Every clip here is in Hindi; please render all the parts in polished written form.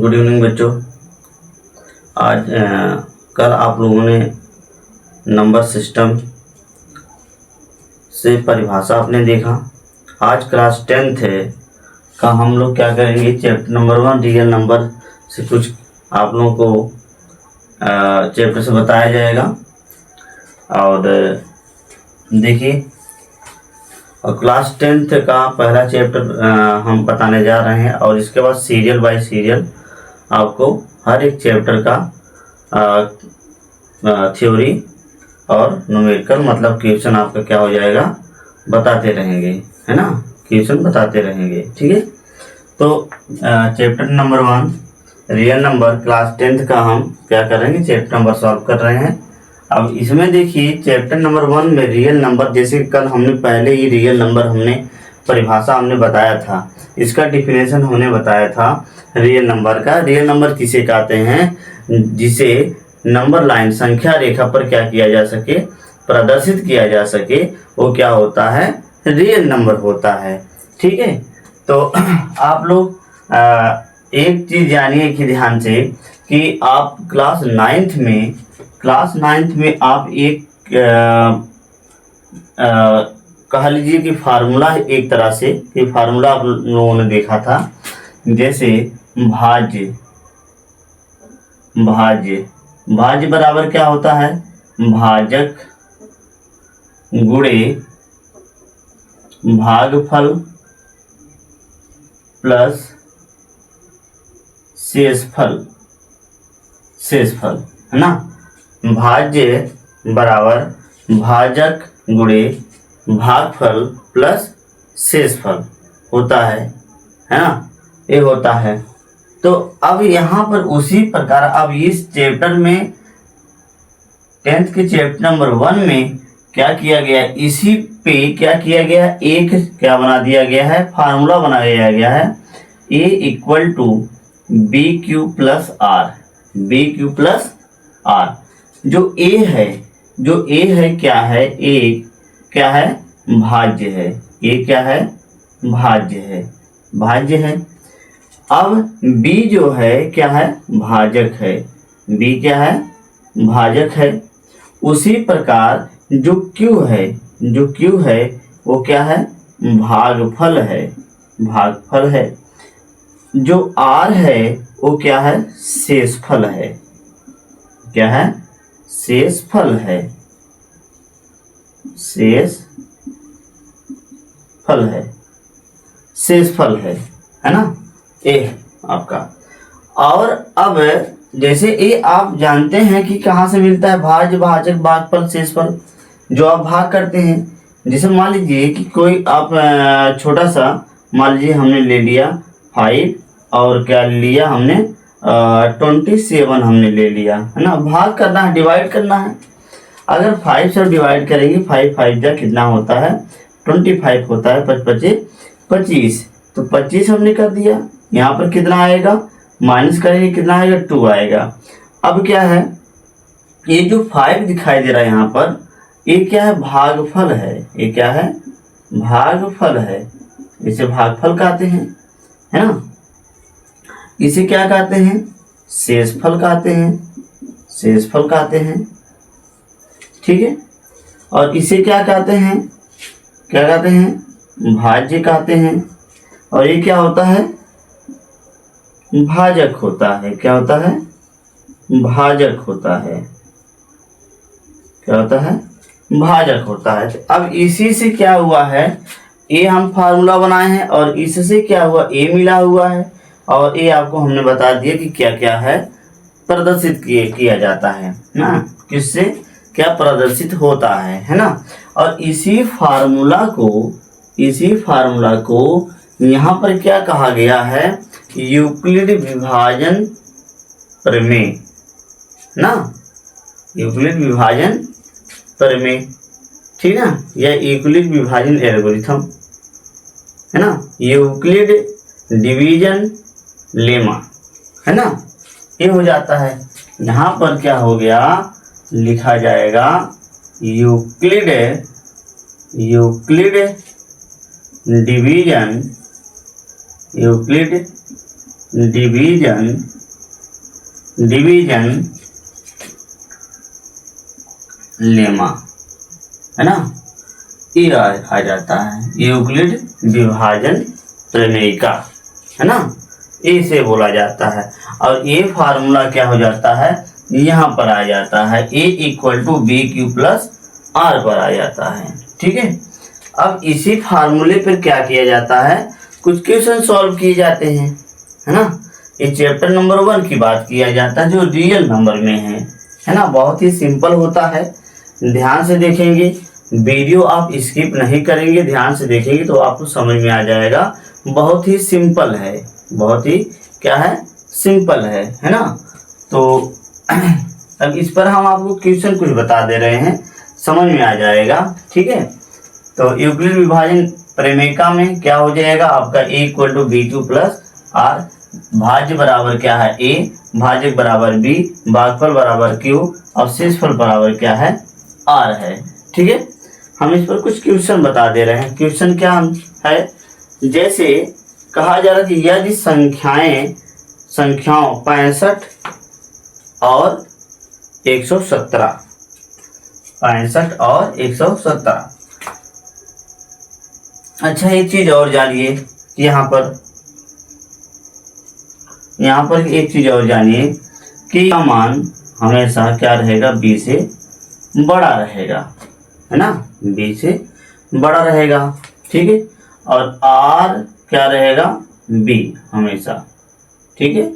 गुड इवनिंग बच्चों। आज कल आप लोगों ने नंबर सिस्टम से परिभाषा आपने देखा। आज क्लास 10th है का हम लोग क्या करेंगे, चैप्टर नंबर 1 रियल नंबर से कुछ आप लोगों को चैप्टर से बताया जाएगा। और देखिए, और क्लास 10th का पहला चैप्टर हम बताने जा रहे हैं और इसके बाद सीरियल बाय सीरियल आपको हर एक चैप्टर का थ्योरी और न्यूमेरिकल मतलब क्वेश्चन आपका क्या हो जाएगा, बताते रहेंगे, है ना। क्वेश्चन बताते रहेंगे, ठीक है। तो chapter number 1 real number class 10th का हम क्या करेंगे, चैप्टर नंबर सॉल्व कर रहे हैं। अब इसमें देखिए चैप्टर नंबर 1 में रियल नंबर, जैसे कल हमने पहले ही रियल नंबर हमने परिभाषा हमने बताया था, इसका डिफिनेशन हमने बताया था रियल नंबर का। रियल नंबर किसे कहते हैं, जिसे नंबर लाइन संख्या रेखा पर क्या किया जा सके, प्रदर्शित किया जा सके, वो क्या होता है, रियल नंबर होता है, ठीक है। तो आप लोग एक चीज जानिए कि ध्यान से कि आप क्लास 9th में आप एक कह लीजिए कि फार्मूला एक तरह से कि फार्मूला आप लोगों ने देखा था, जैसे भाज्य बराबर क्या होता है, भाजक गुणे भागफल प्लस शेषफल, है ना। भाज्य बराबर भाजक गुणे भागफल प्लस शेषफल होता है ना, ये होता है। तो अब यहाँ पर उसी प्रकार अब इस चैप्टर में 10th के चैप्टर नंबर 1 में क्या किया गया, इसी पे क्या किया गया, एक क्या बना दिया गया है, फार्मूला बनाया गया है, A equal to B Q plus R. जो A है क्या है, A क्या है, भाज्य है, A क्या है, भाज्य है। अब B जो है क्या है, भाजक है, B क्या है, भाजक है। उसी प्रकार जो Q है वो क्या है, भागफल है। जो R है वो क्या है, शेषफल है, क्या है, शेषफल है ना, ए आपका। और अब जैसे ए आप जानते हैं कि कहाँ से मिलता है, भाज्य भाजक भागफल शेषफल, जो आप भाग करते हैं। जैसे मान लीजिए कि कोई आप छोटा सा मान लीजिए हमने ले लिया 5 और क्या लिया हमने 27 हमने ले लिया, है ना। भाग करना है, डिवाइड करना है। अगर 5 से डिवाइड करेंगे, 5 5 जा कितना होता है, 25 होता है, 25 तो 25 हमने कर दिया। यहाँ पर कितना आएगा, माइनस करेंगे कितना आएगा, 2 आएगा। अब क्या है, ये जो 5 दिखाई दे रहा है यहाँ पर, ये क्या है, भागफल है, ये क्या है, भागफल है। इसे भागफल कहते हैं, है ना। इसे क्या कहते हैं, शेषफल कहते हैं, ठीक है। और इसे क्या कहते हैं, भाज्य कहते हैं। और ये क्या होता है, भाजक होता है, क्या होता है, भाजक होता है, क्या होता है, भाजक होता है। अब इसी से क्या हुआ है, ए हम फार्मूला बनाए हैं और इससे क्या हुआ, ए मिला हुआ है और ए आपको हमने बता दिया कि क्या क्या है, प्रदर्शित किया जाता है ना, किससे क्या प्रदर्शित होता है ना। और इसी फार्मूला को यहाँ पर क्या कहा गया है, यूक्लिड विभाजन प्रमेय ना, यूक्लिड विभाजन प्रमेय, ठीक है, या यूक्लिड विभाजन एल्गोरिथम, है ना, यूक्लिड डिवीजन लेमा, है ना। ये हो जाता है, यहाँ पर क्या हो गया, लिखा जाएगा Euclid division Euclid division lemma, है ना, ये आ जाता है यूक्लिड विभाजन प्रमेयिका, है ना, इसे बोला जाता है। और ये फार्मूला क्या हो जाता है, यहाँ पर आ जाता है a equal to B Q plus R पर आ जाता है। ठीक है, अब इसी फार्मूले पर क्या किया जाता है, कुछ क्वेश्चन सॉल्व किए जाते हैं, है ना। ये चैप्टर नंबर 1 की बात किया जाता है जो रियल नंबर में है ना। बहुत ही सिंपल होता है, ध्यान से देखेंगे, वीडियो आप स्किप नहीं करेंगे, ध्यान से देखेंगे तो आपको समझ में आ जाएगा। बहुत ही सिंपल है, बहुत ही क्या है, सिंपल है ना। तो अब इस पर हम आपको क्वेश्चन कुछ बता दे रहे हैं, समझ में आ जाएगा। ठीक है, तो यूक्लिड विभाजन प्रमेयिका में क्या हो जाएगा आपका a equal to B Q plus R, भाज्य बराबर क्या है a, भाजक बराबर b, भागफल बराबर q और शेषफल बराबर क्या है r है। ठीक है, हम इस पर कुछ क्वेश्चन बता दे रहे हैं। क्वेश्चन क्या है, जैसे कहा जा रहा है कि यदि संख्याओं 65 और 117, 65 और 117। अच्छा, एक चीज और जानिए, यहाँ पर एक चीज और जानिए कि का मान हमेशा क्या रहेगा, b से बड़ा रहेगा, है ना, b से बड़ा रहेगा। ठीक है, और r क्या रहेगा, b हमेशा। ठीक है,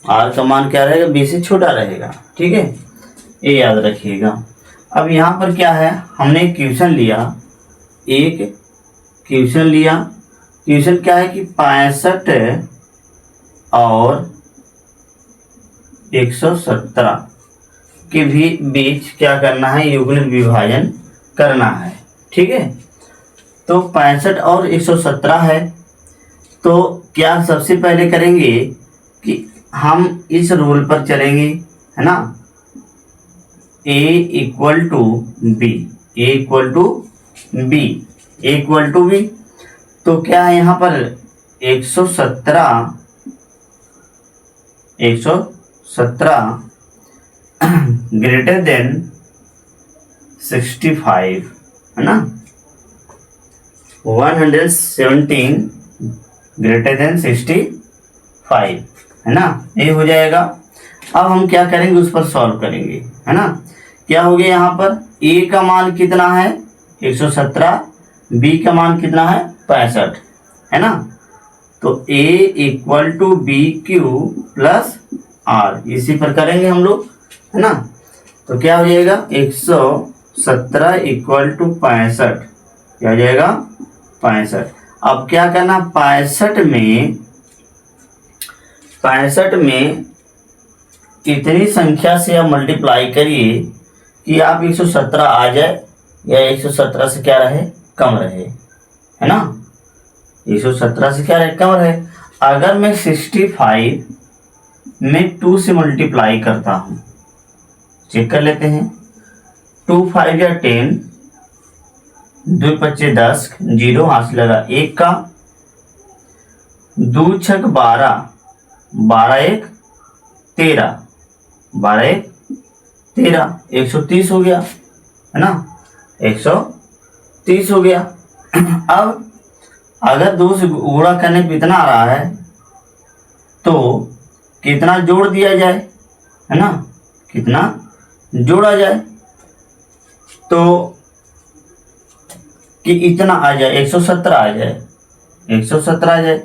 r का मान क्या रहेगा, b से छोटा रहेगा। ठीक है, ये याद रखिएगा। अब यहाँ पर क्या है, हमने एक क्वेश्चन लिया, क्वेश्चन क्या है कि 65 और 117 के भी बीच क्या करना है, युग्मित विभाजन करना है। ठीक है, तो 65 और 117 है, तो क्या सबसे पहले करेंगे कि हम इस रूल पर चलेंगे, है ना, a equal to B, a equal to B. तो क्या है यहाँ पर 117 ग्रेटर देन 65, है ना, 117 ग्रेटर देन 65, है ना, ये हो जाएगा। अब हम क्या करेंगे, उस पर सॉल्व करेंगे, है ना। क्या हो गया, यहाँ पर a का मान कितना है 117, b का मान कितना है 65, है ना। तो a equal to B Q plus R, इसी पर करेंगे हम लोग, है ना। तो क्या हो जाएगा 117 इक्वल टू 65, क्या हो जाएगा 65। अब क्या करना, 65 में इतनी संख्या से आप मल्टीप्लाई करिए कि आप 117 आ जाए या 117 से क्या रहे, कम रहे, है ना, 117 से क्या रहे, कम रहे। अगर मैं 65 में 2 से मल्टीप्लाई करता हूँ, चेक कर लेते हैं, 2 5 या 10, 2 25 10, 0 हाथ लगा 1 का, 2 6 12, 12 1 13, 12 1 13, 130 हो गया, है ना, 130 हो गया। अब अगर 2 से गुणा करने पे इतना आ रहा है तो कितना जोड़ दिया जाए, है ना, कितना जोड़ा जाए, तो कि इतना आ जाए, 117 आ जाए, 117 आ जाए।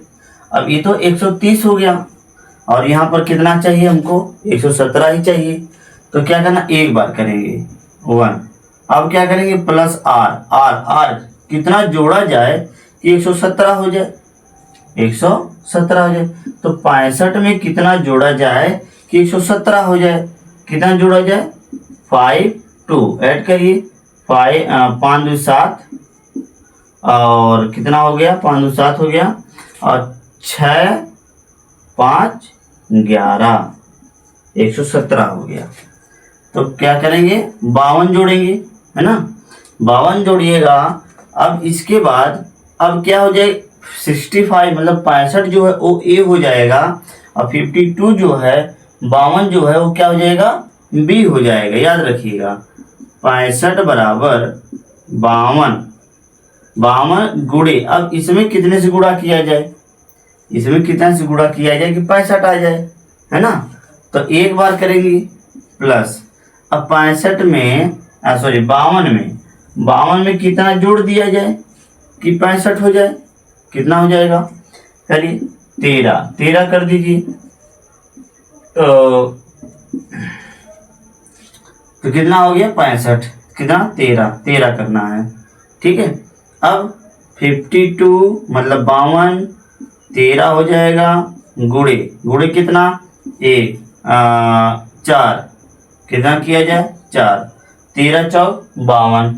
अब ये तो 130 हो गया और यहाँ पर कितना चाहिए हमको, 117 ही चाहिए। तो क्या करना, एक बार करेंगे 1, अब क्या करेंगे प्लस आर कितना जोड़ा जाए कि 117 हो जाए, 117 हो जाए। तो 65 में कितना जोड़ा जाए कि 117 हो जाए, कितना जोड़ा जाए 5 2 ऐड करिए, 5 2 7 और कितना हो गया, 5 2 7 हो गया और 6 5 11, 117 हो गया। तो क्या करेंगे 52 जोड़ेंगे, है ना, 52 जोड़िएगा। अब इसके बाद अब क्या हो जाए, 65 मतलब 65 जो है वो ए हो जाएगा, और 52 जो है 52 जो है वो क्या हो जाएगा, बी हो जाएगा। याद रखिएगा 65 बराबर 52, 52 गुणे, अब इसमें कितने से गुणा किया जाए, इसमें कितने से गुणा किया जाए कि 65 आ जाए, है ना। तो एक बार करेंगे प्लस, अब 65 में सॉरी 52 में कितना जोड़ दिया जाए कि 65 हो जाए, कितना हो जाएगा, करिए 13 कर दीजिए। तो कितना हो गया 65, कितना 13 करना है, ठीक है। अब 52 मतलब 52 13 हो जाएगा, गुणे कितना 4, कितना किया जाए 4, 13 चौक 52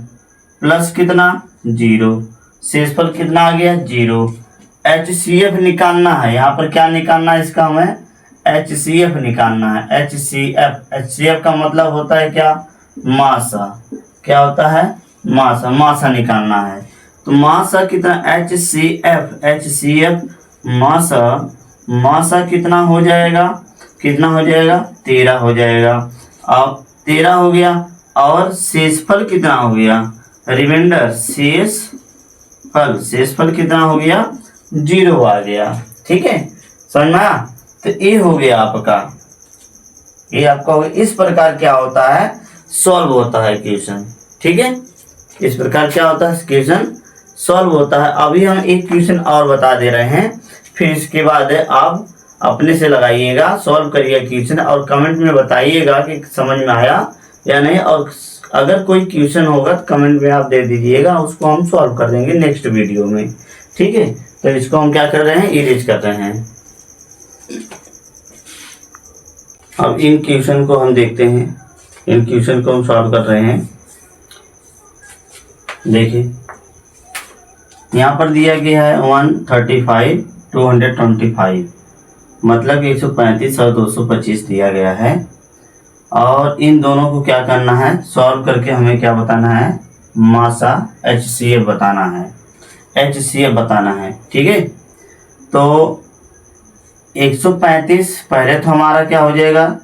प्लस कितना 0, शेषफल कितना आ गया 0। HCF निकालना है, यहाँ पर क्या निकालना है, इसका हमें HCF निकालना है। HCF का मतलब होता है क्या, मासा, क्या होता है मासा निकालना है। तो मासा कितना HCF मासा कितना हो जाएगा, 13 हो जाएगा। अब 13 हो गया, और शेषफल कितना हो गया, रिमाइंडर शेषफल कितना हो गया 0 आ गया, ठीक है, समझ में आया। तो ये हो गया आपका, ये आपका हो गया। इस प्रकार क्या होता है, सॉल्व होता है क्वेश्चन, ठीक है, इस प्रकार क्या होता है क्वेश्चन सॉल्व होता है। अभी हम एक क्वेश्चन और बता दे रहे हैं, फिर इसके बाद आप अपने से लगाइएगा, सॉल्व करिएगा क्वेश्चन और कमेंट में बताइएगा कि समझ में आया या नहीं। और अगर कोई क्वेश्चन होगा तो कमेंट में आप दे दीजिएगा, उसको हम सॉल्व कर देंगे नेक्स्ट वीडियो में, ठीक है। तो इसको हम क्या कर रहे हैं, इरेज कर रहे हैं। अब इन क्वेश्चन को हम देखते हैं, इन क्वेश्चन को हम सॉल्व कर रहे हैं। देखिए यहाँ पर दिया गया है 135 225, मतलब 135 और 225 दिया गया है, और इन दोनों को क्या करना है, सॉल्व करके हमें क्या बताना है, मासा HCF बताना है, HCF बताना है, ठीक है। तो 135 पहले तो हमारा क्या हो जाएगा,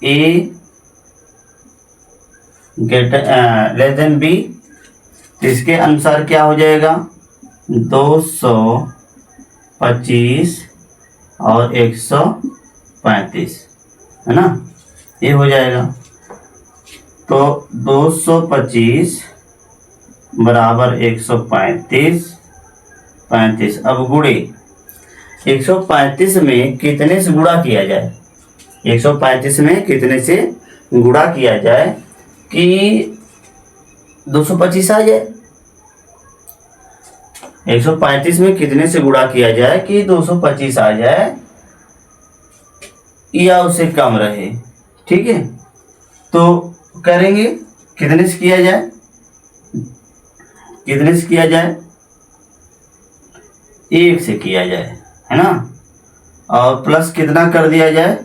A लेस देन B, इसके अनुसार क्या हो जाएगा 225 और 135, है ना, ये हो जाएगा। तो 225 बराबर 135, अब गुणे 135 में कितने से गुणा किया जाए, 135 में कितने से गुणा किया जाए कि 225 आ जाए, 135 में कितने से गुणा किया जाए कि 225 आ जाए या उससे कम रहे, ठीक है। तो करेंगे कितने से किया जाए, कितने से किया जाए, 1 से किया जाए, है ना, और प्लस कितना कर दिया जाए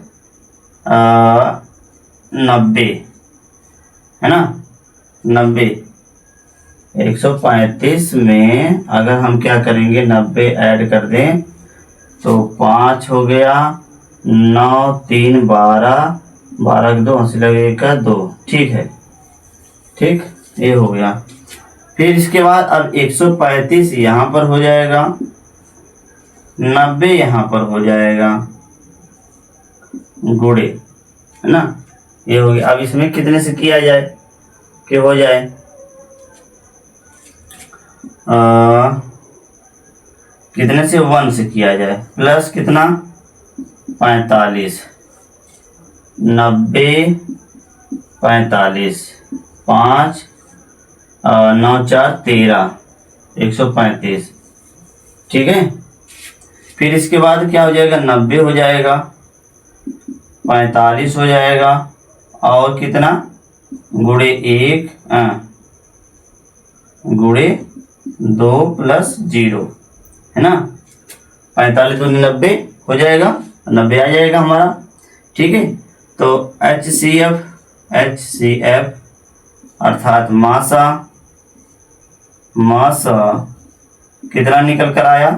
90, है ना, 90। 135 में अगर हम क्या करेंगे 90 ऐड कर दें तो 5 हो गया, 9 3 12, 12 के 2 80 लगेगा 2, ठीक है, ठीक, ये हो गया। फिर इसके बाद अब 135 यहाँ पर हो जाएगा, 90 यहाँ पर हो जाएगा, गुणे, है ना, ये हो गया। अब इसमें कितने से किया जाए कि हो जाए कितने से 1 से किया जाए, प्लस कितना 45, 90 45, 5 9 4 13, 135, ठीक है। फिर इसके बाद क्या हो जाएगा 90 हो जाएगा, 45 हो जाएगा, और कितना गुणे 1 गुणे 2 प्लस 0, है ना, 45 गुणे 90 हो जाएगा, 90 आ जाएगा हमारा, ठीक है। तो HCF अर्थात मासा कितना निकल कर आया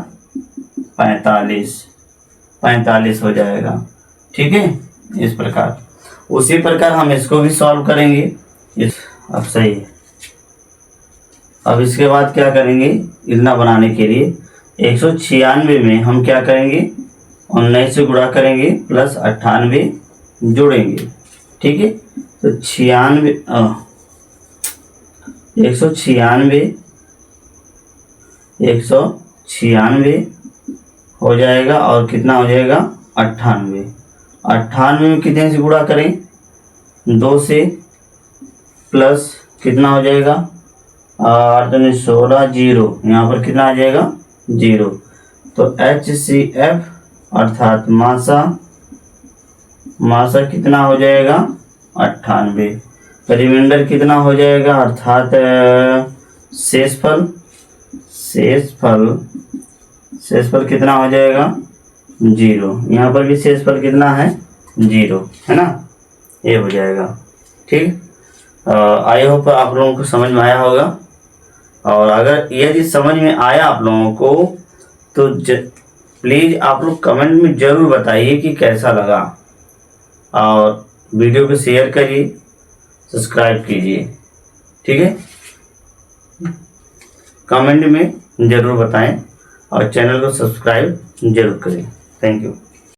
45 हो जाएगा। ठीक है, इस प्रकार। उसी प्रकार हम इसको भी सॉल्व करेंगे। अब सही है। अब इसके बाद क्या करेंगे, इतना बनाने के लिए 196 में हम क्या करेंगे, 19 से गुणा करेंगे प्लस 98 जोड़ेंगे। ठीक है, तो 196 हो जाएगा और कितना हो जाएगा 98 में कितने से गुणा करें, 2 से, प्लस कितना हो जाएगा 8 में 16, 0, यहाँ पर कितना आ जाएगा 0। तो HCF अर्थात मासा कितना हो जाएगा 98। रिमाइंडर कितना हो जाएगा अर्थात शेषफल कितना हो जाएगा 0। यहाँ पर भी शेषफल कितना है 0, है ना, ये हो जाएगा। ठीक, आई होप आप लोगों को समझ में आया होगा। और अगर यदि समझ में आया आप लोगों को तो प्लीज़ आप लोग कमेंट में ज़रूर बताइए कि कैसा लगा, और वीडियो को शेयर करिए, सब्सक्राइब कीजिए। ठीक है, कमेंट में ज़रूर बताएं और चैनल को सब्सक्राइब ज़रूर करें। Thank you.